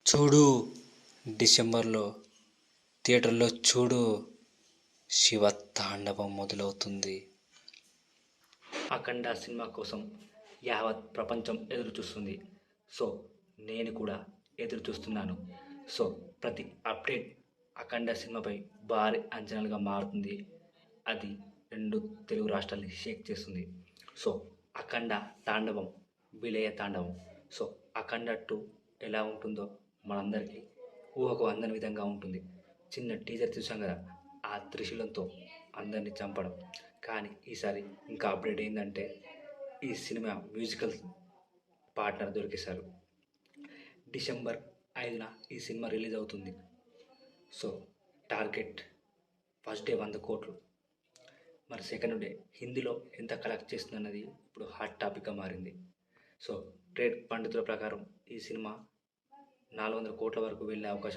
చూడు డిసెంబర్లో థియేటర్లో చూడు శివ తాండవం మొదలవుతుంది. అఖండ సినిమా కోసం యావత్ ప్రపంచం ఎదురు చూస్తుంది. సో నేను కూడా ఎదురు చూస్తున్నాను. సో ప్రతి అప్డేట్ అఖండ సినిమాపై భారీ అంచనాలుగా మారుతుంది. అది రెండు తెలుగు రాష్ట్రాల్ని షేక్ చేస్తుంది. సో అఖండ తాండవం విలయ తాండవం. సో అఖండ 2 ఎలా ఉంటుందో మనందరికీ ఊహకు అందని విధంగా ఉంటుంది. చిన్న టీజర్ చూసాం కదా, ఆ త్రిశూలంతో అందరినీ చంపడం. కానీ ఈసారి ఇంకా అప్డేట్ ఏంటంటే ఈ సినిమా మ్యూజికల్ పార్ట్నర్ దొరికేశారు. డిసెంబర్ 5న ఈ సినిమా రిలీజ్ అవుతుంది. సో టార్గెట్ ఫస్ట్ డే 100 కోట్లు. మరి సెకండ్ డే హిందీలో ఎంత కలెక్ట్ చేస్తుందన్నది ఇప్పుడు హాట్ టాపిక్గా మారింది. సో ట్రేడ్ పండితుల ప్రకారం ఈ సినిమా 400 కోట్ల వరకు వెళ్ళే అవకాశం